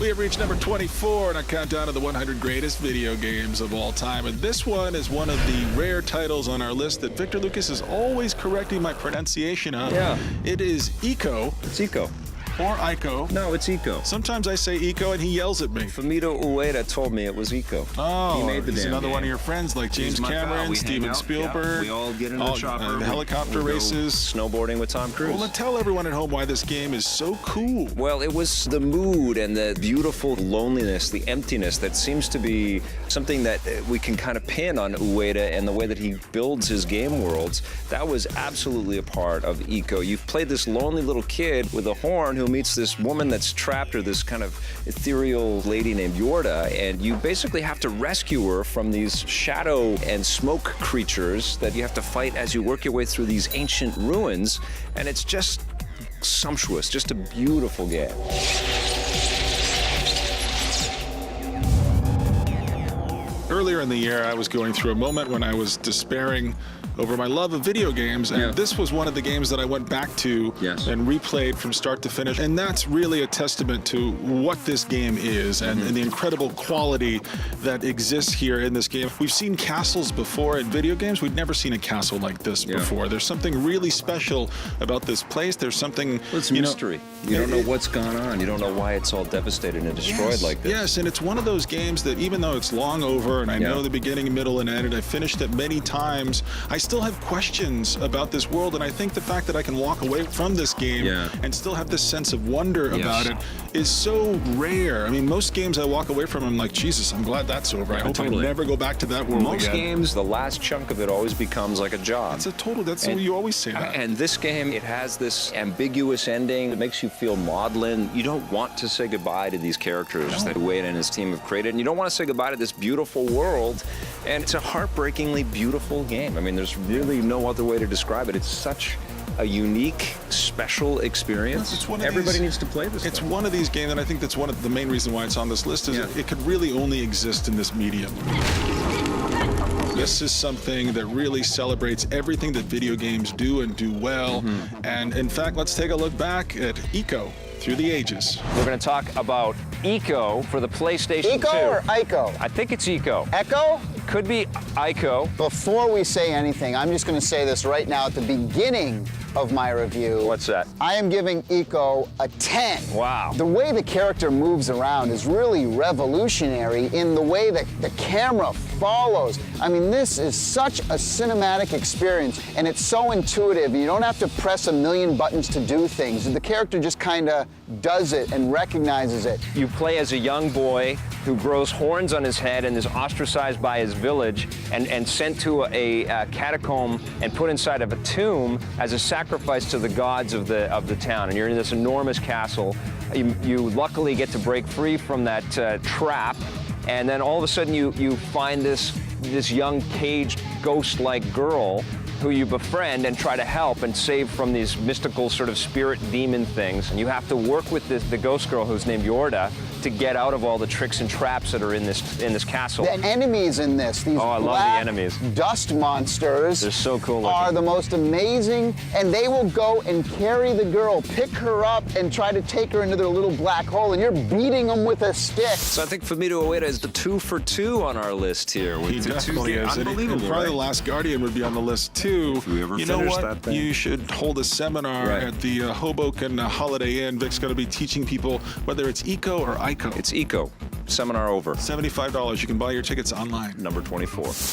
We have reached number 24 in our countdown of the 100 greatest video games of all time. And this one is one of the rare titles on our list that Victor Lucas is always correcting my pronunciation of. Yeah. It is Ico. It's Ico. Or Ico. No, it's Ico. Sometimes I say Ico and he yells at me. Fumito Ueda told me it was Ico. Oh, he made the he's damn another game. one of your friends like James Cameron, Steven Spielberg. We all get in the chopper. The helicopter races. Snowboarding with Tom Cruise. Well, tell everyone at home why this game is so cool. Well, it was the mood and the beautiful loneliness, the emptiness that seems to be something that we can kind of pin on Ueda and the way that he builds his game worlds. That was absolutely a part of Ico. You've played this lonely little kid with a horn who meets this woman that's trapped, or this kind of ethereal lady named Yorda, and you basically have to rescue her from these shadow and smoke creatures that you have to fight as you work your way through these ancient ruins, and it's just sumptuous, just a beautiful game. Earlier in the year, I was going through a moment when I was despairing over my love of video games, and this was one of the games that I went back to and replayed from start to finish. And that's really a testament to what this game is and the incredible quality that exists here in this game. We've seen castles before in video games. We've never seen a castle like this before. There's something really special about this place. There's something... Well, it's mystery. You don't know what's gone on. You don't know why it's all devastated and destroyed like this. Yes, and it's one of those games that even though it's long over, and I know the beginning, middle, and end, and I finished it many times, I still have questions about this world, and I think the fact that I can walk away from this game and still have this sense of wonder about it is so rare. I mean, most games I walk away from, I'm like, Jesus, I'm glad that's over. I hope I never go back to that world Most again. games, the last chunk of it always becomes like a job. That's what you always say that. And this game, it has this ambiguous ending. It makes you feel maudlin. You don't want to say goodbye to these characters that Wade and his team have created, and you don't want to say goodbye to this beautiful world. And it's a heartbreakingly beautiful game. I mean, there's really no other way to describe it. It's such a unique, special experience. Everybody needs to play this. It's one of these games, and I think that's one of the main reason why it's on this list, is it could really only exist in this medium. This is something that really celebrates everything that video games do and do well. And in fact, let's take a look back at Ico through the ages. We're going to talk about Ico for the PlayStation 2. Ico or Ico? I think it's Ico. Echo? Could be Ico. Before we say anything, I'm just going to say this right now at the beginning of my review. What's that? I am giving Ico a 10. Wow. The way the character moves around is really revolutionary in the way that the camera follows. I mean, this is such a cinematic experience, and it's so intuitive. You don't have to press a million buttons to do things. The character just kind of does it and recognizes it. You play as a young boy who grows horns on his head and is ostracized by his village and sent to a catacomb and put inside of a tomb as a sacrifice to the gods of the town. And you're in this enormous castle. You luckily get to break free from that trap, and then all of a sudden you find this young caged ghost-like girl who you befriend and try to help and save from these mystical sort of spirit demon things. And you have to work with the ghost girl who's named Yorda to get out of all the tricks and traps that are in this castle. The enemies in this, these I love the enemies. Dust monsters, they're so cool looking. Are the most amazing, and they will go and carry the girl, pick her up, and try to take her into their little black hole, and you're beating them with a stick. So I think Fumito Ueda is the 2 for 2 on our list here. He definitely is. Unbelievable, and probably The Last Guardian would be on the list too. If we ever you know finish what? that thing. You should hold a seminar at the Hoboken Holiday Inn. Vic's going to be teaching people whether it's Ico or Ico. It's Ico. Seminar over. $75. You can buy your tickets online. Number 24.